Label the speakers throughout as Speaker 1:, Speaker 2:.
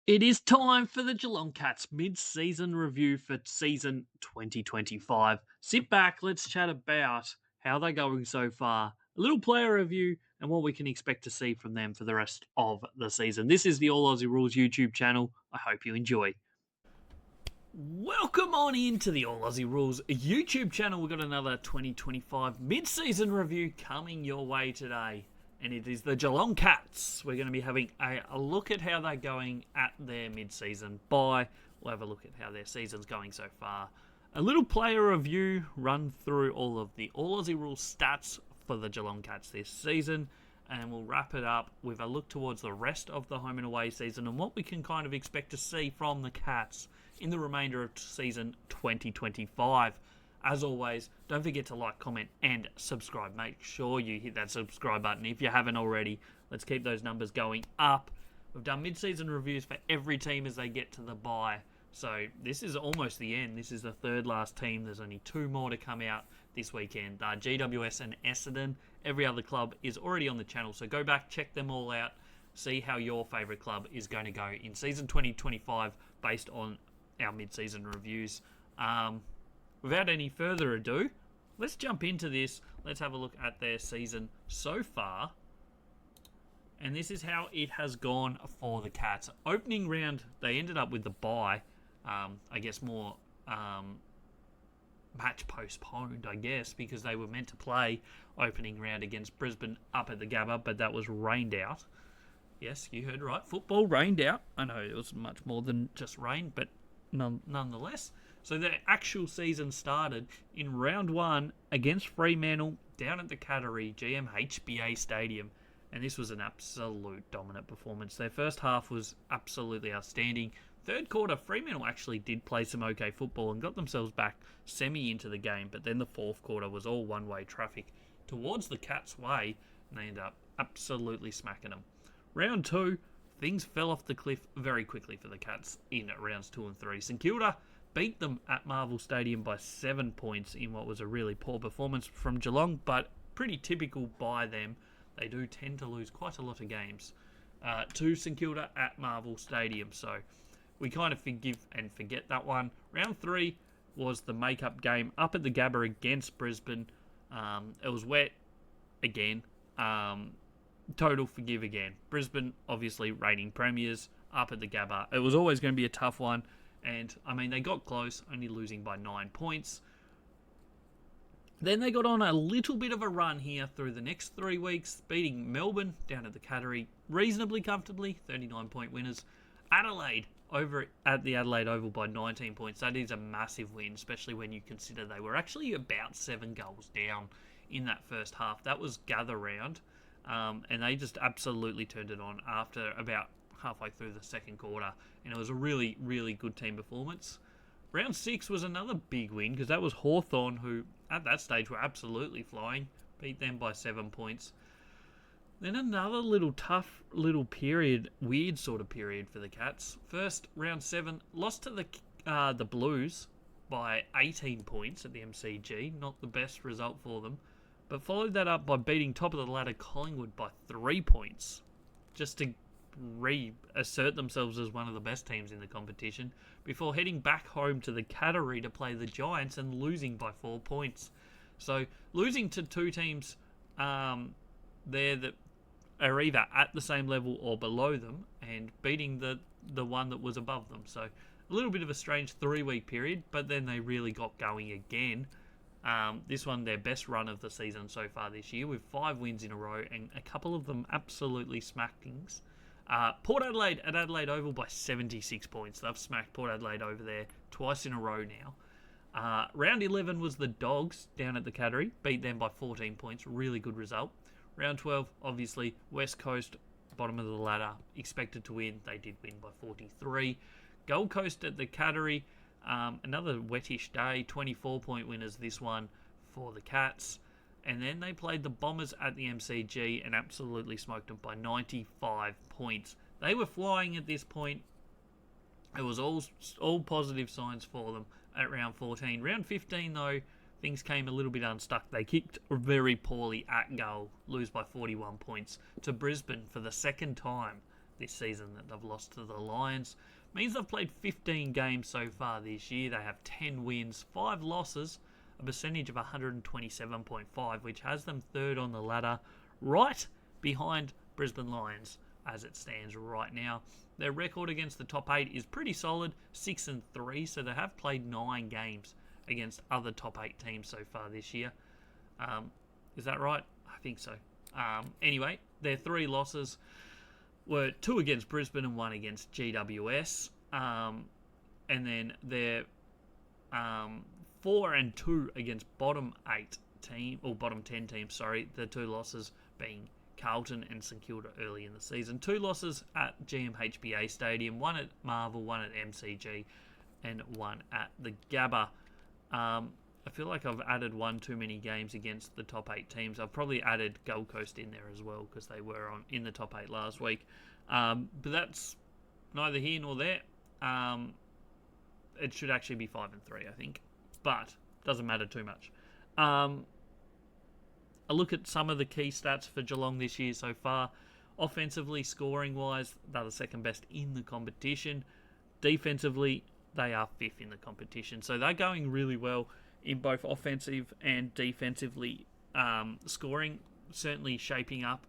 Speaker 1: It is time for the Geelong Cats mid-season review for season 2025. Sit back, let's chat about how they're going so far, a little player review, and what we can expect to see from them for the rest of the season. This is the All Aussie Rules YouTube channel. I hope you enjoy. Welcome on into the All Aussie Rules YouTube channel. We've got another 2025 mid-season review coming your way today. And it is the Geelong Cats. We're going to be having a look at how they're going at their mid-season bye. We'll have a look at how their season's going so far. A little player review, run through all of the All Aussie Rules stats for the Geelong Cats this season. And we'll wrap it up with a look towards the rest of the home and away season and what we can kind of expect to see from the Cats in the remainder of season 2025. As always, don't forget to like, comment, and subscribe. Make sure you hit that subscribe button if you haven't already. Let's keep those numbers going up. We've done mid-season reviews for every team as they get to the bye. So this is almost the end. This is the third last team. There's only two more to come out this weekend. GWS and Essendon. Every other club is already on the channel. So go back, check them all out. See how your favourite club is going to go in season 2025 based on our mid-season reviews. Without any further ado, let's jump into this. Let's have a look at their season so far. And this is how it has gone for the Cats. Opening round, they ended up with the bye. I guess more match postponed, I guess, because they were meant to play opening round against Brisbane up at the Gabba, but that was rained out. Yes, you heard right. Football rained out. I know it was much more than just rain, but nonetheless. So the actual season started in round one against Fremantle down at the Cattery GMHBA Stadium. And this was an absolute dominant performance. Their first half was absolutely outstanding. Third quarter, Fremantle actually did play some okay football and got themselves back semi into the game. But then the fourth quarter was all one-way traffic towards the Cats' way. And they ended up absolutely smacking them. Round two, things fell off the cliff very quickly for the Cats in rounds 2 and 3. St Kilda beat them at Marvel Stadium by 7 points in what was a really poor performance from Geelong, but pretty typical by them. They do tend to lose quite a lot of games to St Kilda at Marvel Stadium, so we kind of forgive and forget that one. Round 3 was the make-up game up at the Gabba against Brisbane. It was wet again. Total forgive again. Brisbane, obviously, reigning premiers up at the Gabba. It was always going to be a tough one. And, I mean, they got close, only losing by 9 points. Then they got on a little bit of a run here through the next 3 weeks, beating Melbourne down at the Cattery reasonably comfortably, 39-point winners. Adelaide over at the Adelaide Oval by 19 points. That is a massive win, especially when you consider they were actually about 7 goals down in that first half. That was gather round, and they just absolutely turned it on after about halfway through the second quarter, and it was a really, really good team performance. Round 6 was another big win because that was Hawthorn, who at that stage were absolutely flying, beat them by 7 points. Then another little tough little period, weird sort of period for the Cats. First, round 7, lost to the Blues by 18 points at the MCG, not the best result for them, but followed that up by beating top of the ladder Collingwood by 3 points, just to reassert themselves as one of the best teams in the competition before heading back home to the Cattery to play the Giants and losing by 4 points. So losing to two teams there that are either at the same level or below them and beating the one that was above them. So a little bit of a strange 3-week period, but then they really got going again. This one, their best run of the season so far this year, with 5 wins in a row and a couple of them absolutely smackings. Port Adelaide at Adelaide Oval by 76 points. They've smacked Port Adelaide over there twice in a row now. Round 11 was the Dogs down at the Cattery. Beat them by 14 points. Really good result. Round 12, obviously, West Coast, bottom of the ladder, expected to win. They did win by 43. Gold Coast at the Cattery, another wettish day. 24-point winners this one for the Cats. And then they played the Bombers at the MCG and absolutely smoked them by 95 points. They were flying at this point. It was all positive signs for them at round 14. Round 15, though, things came a little bit unstuck. They kicked very poorly at goal, lose by 41 points to Brisbane for the second time this season that they've lost to the Lions. Means they've played 15 games so far this year. They have 10 wins, 5 losses, a percentage of 127.5, which has them third on the ladder, right behind Brisbane Lions as it stands right now. Their record against the top 8 is pretty solid, 6-3, so they have played 9 games against other top 8 teams so far this year. Is that right? I think so. Anyway, their 3 losses were 2 against Brisbane and 1 against GWS. And then their 4-2 against bottom 8 team, or bottom 10 teams, sorry. The 2 losses being Carlton and St Kilda early in the season. 2 losses at GMHBA Stadium, 1 at Marvel, 1 at MCG, and 1 at the Gabba. I feel like I've added one too many games against the top 8 teams. I've probably added Gold Coast in there as well because they were in the top 8 last week. But that's neither here nor there. It should actually be 5-3, I think. But doesn't matter too much. A look at some of the key stats for Geelong this year so far. Offensively, scoring-wise, they're the second best in the competition. Defensively, they are 5th in the competition. So they're going really well in both offensive and defensively scoring. Certainly shaping up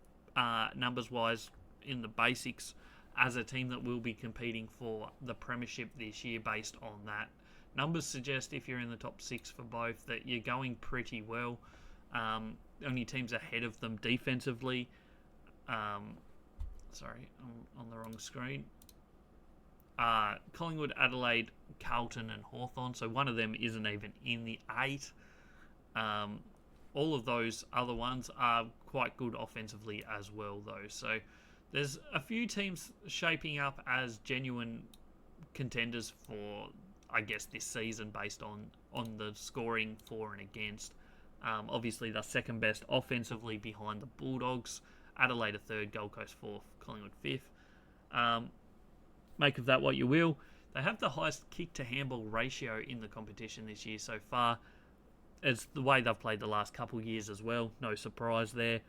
Speaker 1: numbers-wise in the basics as a team that will be competing for the Premiership this year based on that. Numbers suggest if you're in the top 6 for both that you're going pretty well. Only teams ahead of them defensively. Sorry, I'm on the wrong screen. Collingwood, Adelaide, Carlton and Hawthorn. So one of them isn't even in the 8. All of those other ones are quite good offensively as well, though. So there's a few teams shaping up as genuine contenders for, I guess, this season based on the scoring for and against. Obviously, they're second best offensively behind the Bulldogs. Adelaide are 3rd, Gold Coast 4th, Collingwood 5th. Make of that what you will. They have the highest kick-to-handball ratio in the competition this year so far. It's the way they've played the last couple of years as well. No surprise there.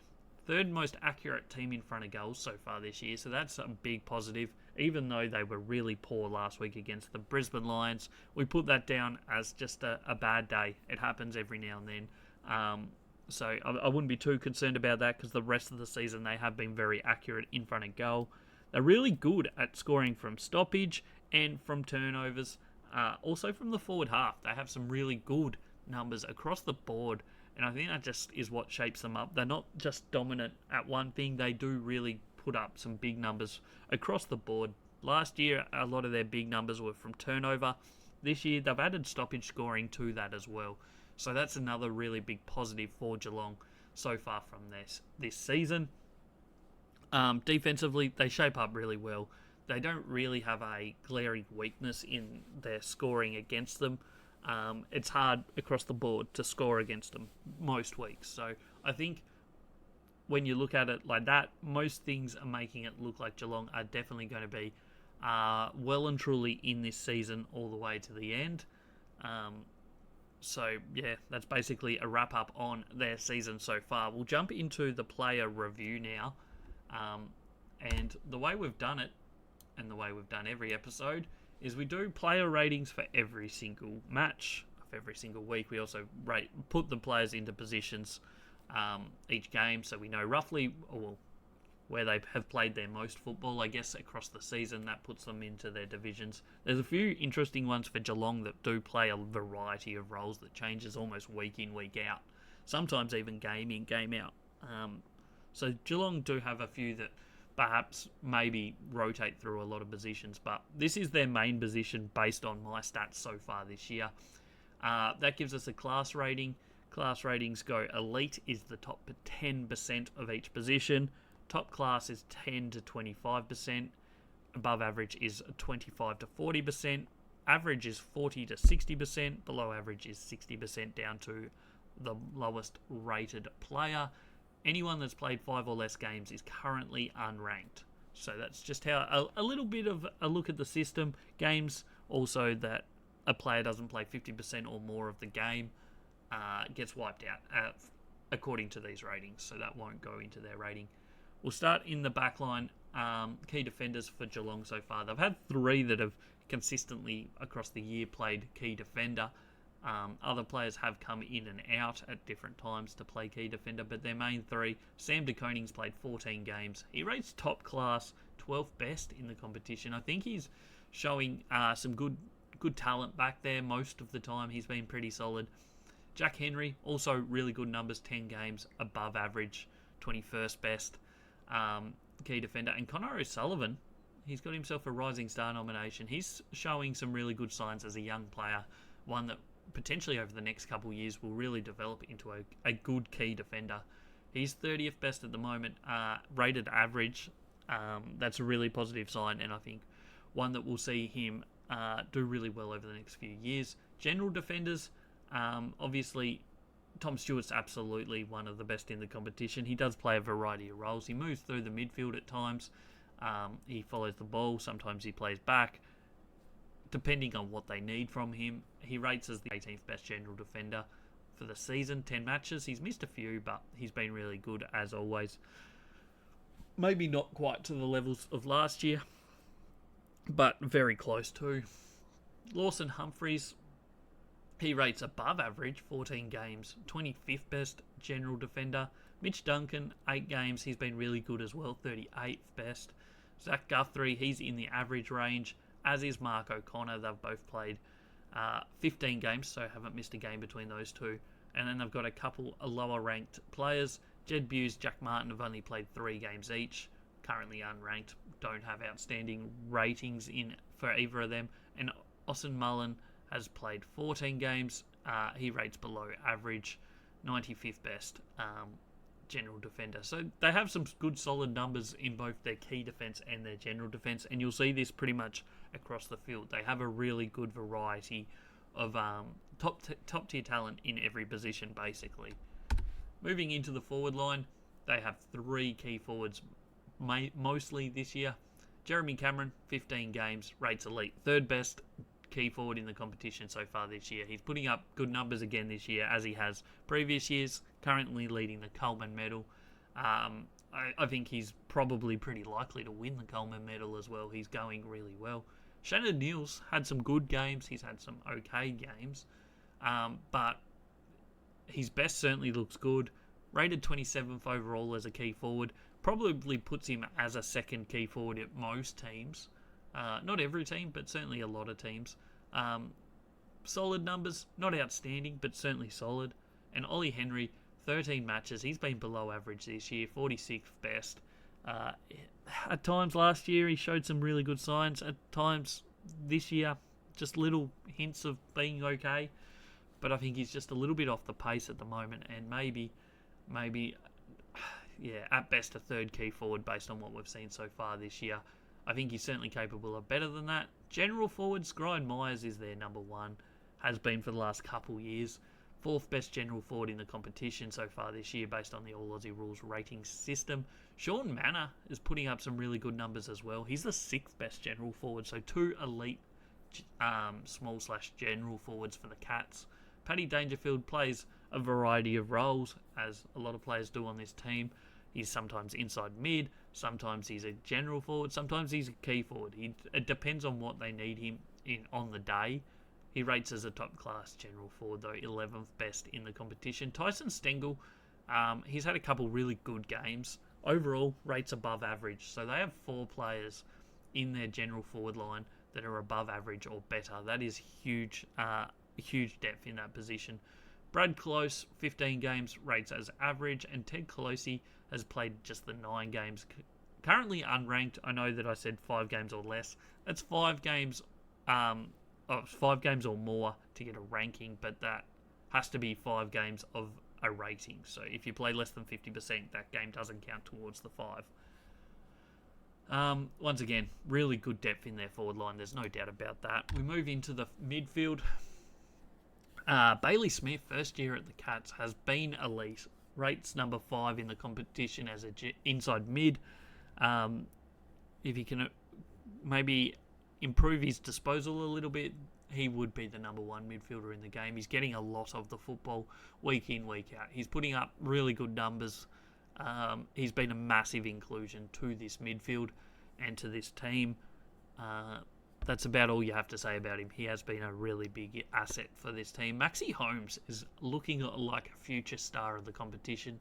Speaker 1: 3rd most accurate team in front of goals so far this year, so that's a big positive. Even though they were really poor last week against the Brisbane Lions, we put that down as just a bad day. It happens every now and then. So I wouldn't be too concerned about that because the rest of the season they have been very accurate in front of goal. They're really good at scoring from stoppage and from turnovers. Also from the forward half. They have some really good numbers across the board. And I think that just is what shapes them up. They're not just dominant at one thing. They do really put up some big numbers across the board. Last year, a lot of their big numbers were from turnover. This year, they've added stoppage scoring to that as well. So that's another really big positive for Geelong so far from this season. Defensively, they shape up really well. They don't really have a glaring weakness in their scoring against them. It's hard across the board to score against them most weeks. So I think when you look at it like that, most things are making it look like Geelong are definitely going to be well and truly in this season all the way to the end. So, yeah, that's basically a wrap-up on their season so far. We'll jump into the player review now. And the way we've done it, and the way we've done every episode, is we do player ratings for every single match, of every single week. We also put the players into positions each game, so we know roughly where they have played their most football, I guess, across the season. That puts them into their divisions. There's a few interesting ones for Geelong that do play a variety of roles that changes almost week in, week out. Sometimes even game in, game out. So Geelong do have a few that perhaps maybe rotate through a lot of positions, but this is their main position based on my stats so far this year. That gives us a class rating. Class ratings go elite is the top 10% of each position. Top class is 10 to 25%. Above average is 25 to 40%. Average is 40 to 60%. Below average is 60% down to the lowest rated player. Anyone that's played 5 or less games is currently unranked. So that's just how a little bit of a look at the system. Games also that a player doesn't play 50% or more of the game gets wiped out according to these ratings. So that won't go into their rating. We'll start in the back line key defenders for Geelong so far. They've had 3 that have consistently across the year played key defender. Other players have come in and out at different times to play key defender, but their main 3, Sam de Koning's played 14 games. He rates top class, 12th best in the competition. I think he's showing some good talent back there most of the time. He's been pretty solid. Jack Henry, also really good numbers, 10 games, above average, 21st best key defender. And Connor O'Sullivan, he's got himself a Rising Star nomination. He's showing some really good signs as a young player, one that potentially over the next couple of years will really develop into a good key defender. He's 30th best at the moment, rated average. That's a really positive sign, and I think one that will see him do really well over the next few years. General defenders, obviously Tom Stewart's absolutely one of the best in the competition. He does play a variety of roles. He moves through the midfield at times. He follows the ball. Sometimes he plays back. Depending on what they need from him, he rates as the 18th best general defender for the season. 10 matches. He's missed a few, but he's been really good as always. Maybe not quite to the levels of last year, but very close to. Lawson Humphreys, he rates above average, 14 games, 25th best general defender. Mitch Duncan, 8 games, he's been really good as well, 38th best. Zach Guthrie, he's in the average range, as is Mark O'Connor. They've both played 15 games, so haven't missed a game between those two. And then they've got a couple of lower ranked players. Jed Buse, Jack Martin have only played 3 games each, currently unranked, don't have outstanding ratings in for either of them. And Austin Mullen has played 14 games. He rates below average, 95th best general defender. So they have some good solid numbers in both their key defence and their general defence, and you'll see this pretty much across the field. They have a really good variety of top tier talent in every position, basically. Moving into the forward line, they have 3 key forwards mostly this year. Jeremy Cameron, 15 games, rates elite, 3rd best key forward in the competition so far this year. He's putting up good numbers again this year, as he has previous years, currently leading the Coleman medal. I think he's probably pretty likely to win the Coleman medal as well. He's going really well. Shannon Neals had some good games. He's had some okay games. But his best certainly looks good. Rated 27th overall as a key forward. Probably puts him as a second key forward at most teams. Not every team, but certainly a lot of teams. Solid numbers, not outstanding, but certainly solid. And Ollie Henry, 13 matches. He's been below average this year, 46th best. At times last year, he showed some really good signs. At times this year, just little hints of being okay. But I think he's just a little bit off the pace at the moment, and maybe, at best a 3rd key forward based on what we've seen so far this year. I think he's certainly capable of better than that. General forwards, Brian Myers is their number 1, has been for the last couple years. 4th best general forward in the competition so far this year based on the All Aussie Rules rating system. Sean Manor is putting up some really good numbers as well. He's the 6th best general forward, so 2 elite small/general forwards for the Cats. Paddy Dangerfield plays a variety of roles, as a lot of players do on this team. He's sometimes inside mid, sometimes he's a general forward, sometimes he's a key forward. It depends on what they need him in on the day. He rates as a top-class general forward, though, 11th best in the competition. Tyson Stengel, he's had a couple really good games. Overall, rates above average. So they have 4 players in their general forward line that are above average or better. That is huge depth in that position. Brad Close, 15 games, rates as average, and Ted Colosi has played just the 9 games. Currently unranked. I know that I said 5 games or less. That's 5 games 5 games or more to get a ranking, but that has to be 5 games of a rating. So if you play less than 50%, that game doesn't count towards the 5. Once again, really good depth in their forward line. There's no doubt about that. We move into the midfield. Bailey Smith, first year at the Cats, has been elite. Rates number 5 in the competition as a inside mid. If he can maybe improve his disposal a little bit, he would be the number 1 midfielder in the game. He's getting a lot of the football week in, week out. He's putting up really good numbers He's been a massive inclusion to this midfield and to this team. That's about all you have to say about him. He has been a really big asset for this team. Maxi Holmes is looking like a future star of the competition.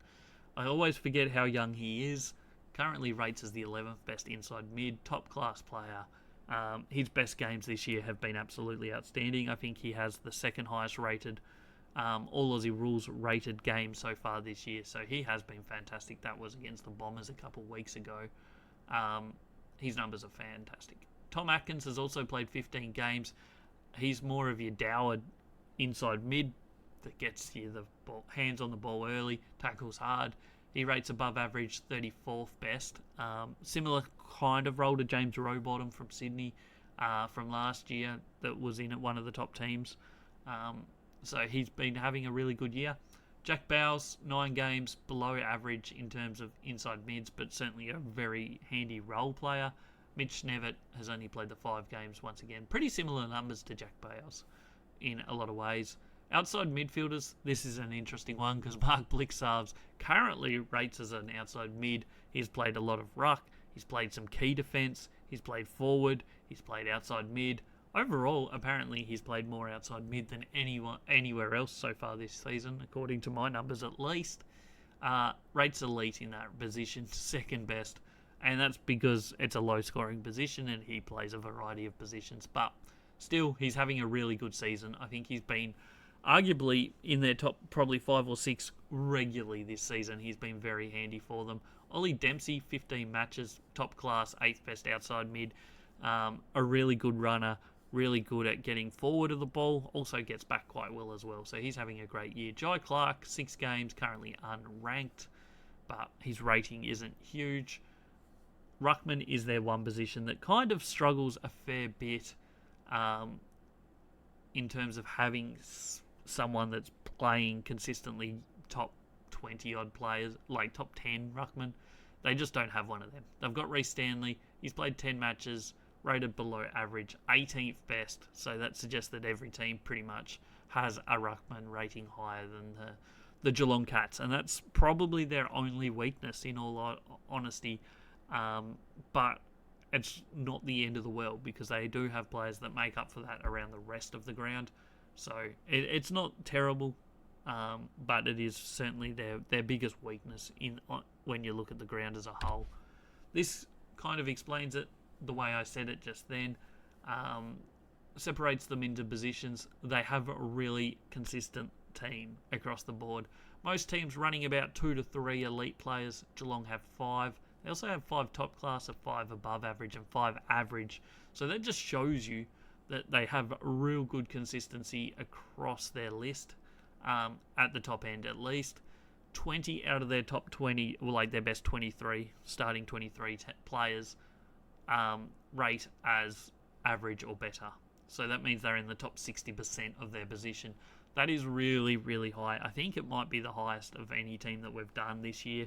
Speaker 1: I always forget how young he is. Currently rates as the 11th best inside mid, top class player. His best games this year have been absolutely outstanding. I think he has the second highest rated All Aussie Rules rated game so far this year. So he has been fantastic. That was against the Bombers a couple of weeks ago. His numbers are fantastic. Tom Atkins has also played 15 games. He's more of your dowered inside mid that gets you the ball, hands on the ball early, tackles hard. He rates above average, 34th best. Similar kind of role to James Rowbottom from Sydney from last year that was in at one of the top teams. So he's been having a really good year. Jack Bowles, 9 games below average in terms of inside mids, but certainly a very handy role player. Mitch Snevitt has only played the 5 games once again. Pretty similar numbers to Jack Bowles in a lot of ways. Outside midfielders, this is an interesting one because Mark Blixarves currently rates as an outside mid. He's played a lot of ruck. He's played some key defence. He's played forward. He's played outside mid. Overall, apparently, he's played more outside mid than anywhere else so far this season, according to my numbers at least. Rates elite in that position, second best. And that's because it's a low-scoring position and he plays a variety of positions. But still, he's having a really good season. I think he's been arguably in their top probably 5 or 6 regularly this season. He's been very handy for them. Ollie Dempsey, 15 matches, top class, 8th best outside mid. A really good runner, really good at getting forward of the ball, also gets back quite well as well. So he's having a great year. Jai Clark, 6 games, currently unranked, but his rating isn't huge. Ruckman is their one position that kind of struggles a fair bit in terms of having someone that's playing consistently top 20 odd players, like top 10 Ruckman. They just don't have one of them. They've got Reece Stanley. He's played 10 matches, rated below average, 18th best. So that suggests that every team pretty much has a Ruckman rating higher than the Geelong Cats. And that's probably their only weakness, in all honesty. But it's not the end of the world because they do have players that make up for that around the rest of the ground. So it's not terrible, but it is certainly their biggest weakness when you look at the ground as a whole. This kind of explains it the way I said it just then. Separates them into positions. They have a really consistent team across the board. Most teams running about 2 to 3 elite players. Geelong have 5. They also have 5 top class, 5 above average, and 5 average. So that just shows you that they have real good consistency across their list, at the top end at least. 20 out of their top 20, or like their best 23, starting 23 players, rate as average or better. So that means they're in the top 60% of their position. That is really, really high. I think it might be the highest of any team that we've done this year.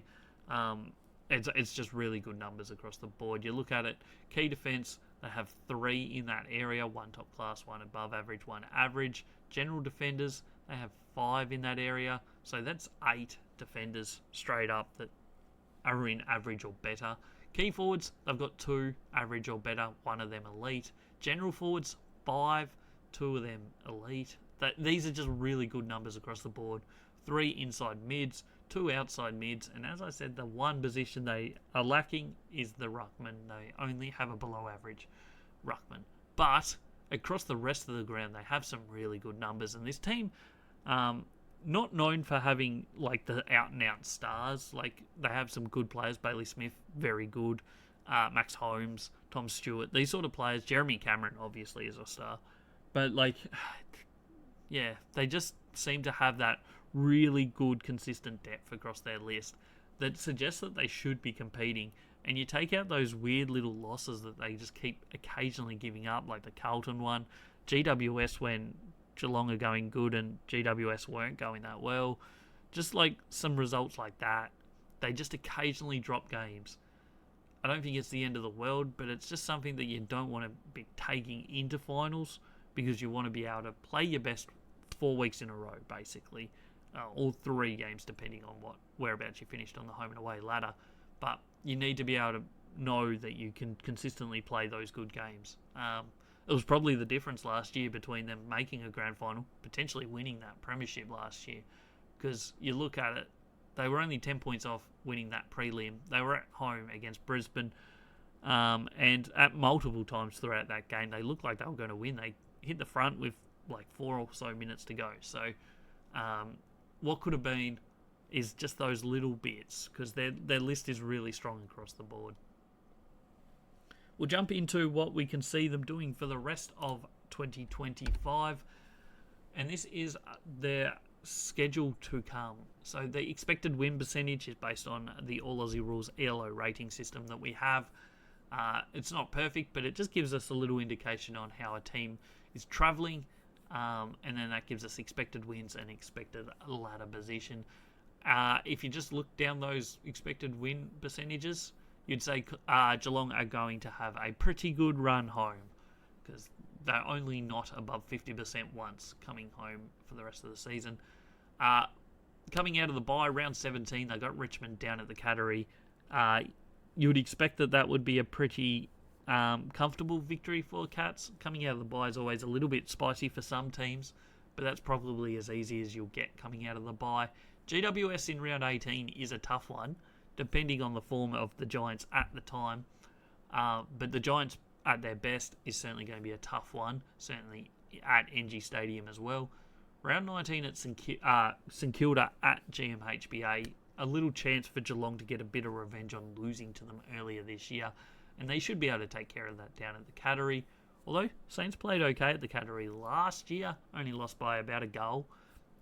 Speaker 1: It's just really good numbers across the board. You look at it, key defence, they have 3 in that area, 1 top class, 1 above average, 1 average. General defenders, they have 5 in that area, so that's 8 defenders straight up that are in average or better. Key forwards, they've got 2 average or better, 1 of them elite. General forwards, 5, 2 of them elite. These are just really good numbers across the board. 3 inside mids, 2 outside mids, and as I said, the one position they are lacking is the ruckman. They only have a below average ruckman. But across the rest of the ground, they have some really good numbers, and this team, not known for having like the out and out stars. Like they have some good players. Bailey Smith, very good. Max Holmes, Tom Stewart, these sort of players. Jeremy Cameron obviously is a star, but like, yeah, they just seem to have that really good consistent depth across their list that suggests that they should be competing. And you take out those weird little losses that they just keep occasionally giving up, like the Carlton one, GWS when Geelong are going good and GWS weren't going that well. Just like some results like that. They just occasionally drop games. I don't think it's the end of the world, but it's just something that you don't want to be taking into finals because you want to be able to play your best 4 weeks in a row, basically. or 3 games, depending on whereabouts you finished on the home and away ladder. But you need to be able to know that you can consistently play those good games. It was probably the difference last year between them making a grand final, potentially winning that premiership last year, because you look at it, they were only 10 points off winning that prelim. They were at home against Brisbane, and at multiple times throughout that game, they looked like they were going to win. They hit the front with like 4 or so minutes to go. So what could have been is just those little bits, because their list is really strong across the board. We'll jump into what we can see them doing for the rest of 2025, and this is their schedule to come. So the expected win percentage is based on the All Aussie Rules ELO rating system that we have. It's not perfect, but it just gives us a little indication on how a team is travelling, and then that gives us expected wins and expected ladder position. If you just look down those expected win percentages, you'd say Geelong are going to have a pretty good run home, because they're only not above 50% once coming home for the rest of the season. Coming out of the bye, round 17, they got Richmond down at the Cattery. You would expect that would be a pretty comfortable victory for Cats. Coming out of the bye is always a little bit spicy for some teams, but that's probably as easy as you'll get coming out of the bye. GWS in round 18 is a tough one, depending on the form of the Giants at the time. But the Giants at their best is certainly going to be a tough one, certainly at NG Stadium as well. Round 19 at St Kilda at GMHBA, a little chance for Geelong to get a bit of revenge on losing to them earlier this year, and they should be able to take care of that down at the Cattery. Although Saints played okay at the Cattery last year, only lost by about a goal.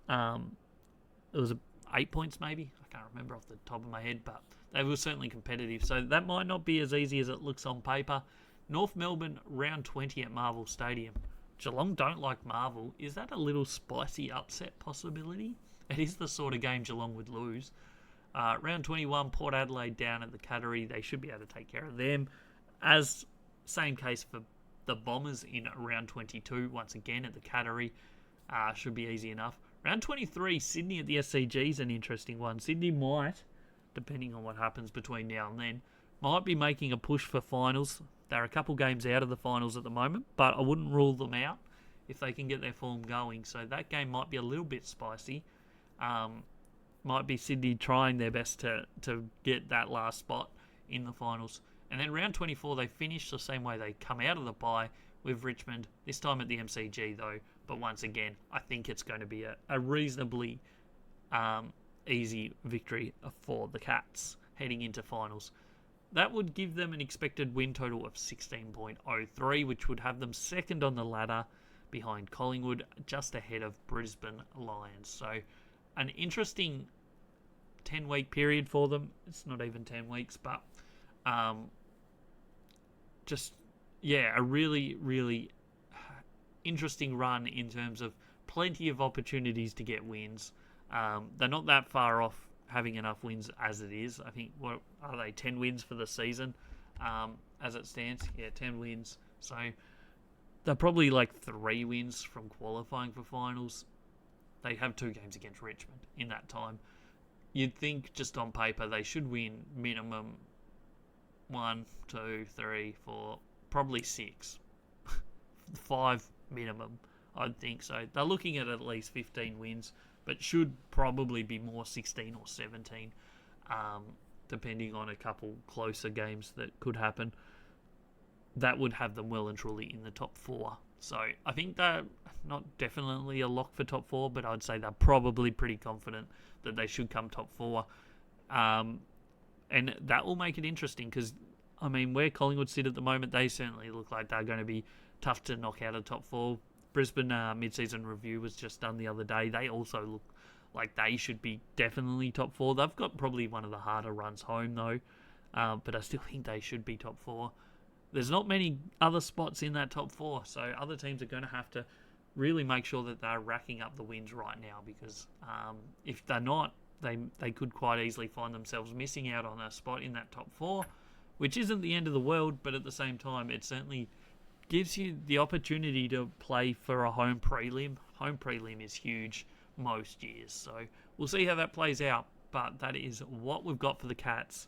Speaker 1: It was 8 points maybe, I can't remember off the top of my head, but they were certainly competitive, so that might not be as easy as it looks on paper. North Melbourne, round 20 at Marvel Stadium. Geelong don't like Marvel. Is that a little spicy upset possibility? It is the sort of game Geelong would lose. Round 21, Port Adelaide down at the Cattery. They should be able to take care of them. As same case for the Bombers in round 22, once again at the Cattery. Should be easy enough. Round 23, Sydney at the SCG is an interesting one. Sydney might, depending on what happens between now and then, might be making a push for finals. They're a couple games out of the finals at the moment, but I wouldn't rule them out if they can get their form going. So that game might be a little bit spicy. Might be Sydney trying their best to get that last spot in the finals. And then round 24, they finish the same way they come out of the bye with Richmond, this time at the MCG though. But once again, I think it's going to be a reasonably easy victory for the Cats heading into finals. That would give them an expected win total of 16.03, which would have them second on the ladder behind Collingwood, just ahead of Brisbane Lions. So an interesting 10-week period for them. It's not even 10 weeks, but a really, really interesting run in terms of plenty of opportunities to get wins. They're not that far off having enough wins as it is. I think, what are they, 10 wins for the season as it stands? Yeah, 10 wins. So they're probably like 3 wins from qualifying for finals. They have 2 games against Richmond in that time. You'd think just on paper they should win minimum 1, 2, 3, 4, probably 6. 5 minimum, I'd think so. They're looking at least 15 wins, but should probably be more 16 or 17, depending on a couple closer games that could happen. That would have them well and truly in the top 4. So I think they're not definitely a lock for top 4, but I'd say they're probably pretty confident that they should come top 4. And that will make it interesting because, I mean, where Collingwood sit at the moment, they certainly look like they're going to be tough to knock out of top 4. Brisbane mid-season review was just done the other day. They also look like they should be definitely top 4. They've got probably one of the harder runs home though, but I still think they should be top 4. There's not many other spots in that top 4, so other teams are going to have to really make sure that they're racking up the wins right now, because if they're not, they could quite easily find themselves missing out on a spot in that top 4, which isn't the end of the world, but at the same time it certainly gives you the opportunity to play for a home prelim. Home prelim is huge. most years. So we'll see how that plays out. But that is what we've got for the Cats.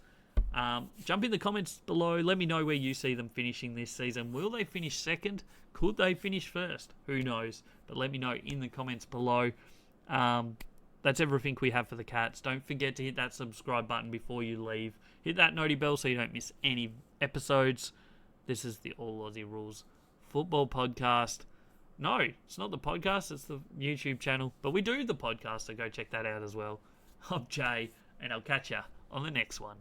Speaker 1: Jump in the comments below. Let me know where you see them finishing this season. Will they finish second? Could they finish first? Who knows? But let me know in the comments below. That's everything we have for the Cats. Don't forget to hit that subscribe button before you leave. Hit that noti bell so you don't miss any episodes. This is the All Aussie Rules Football Podcast. No, it's not the podcast. It's the YouTube channel. But we do the podcast, so go check that out as well. I'm Jay, and I'll catch ya on the next one.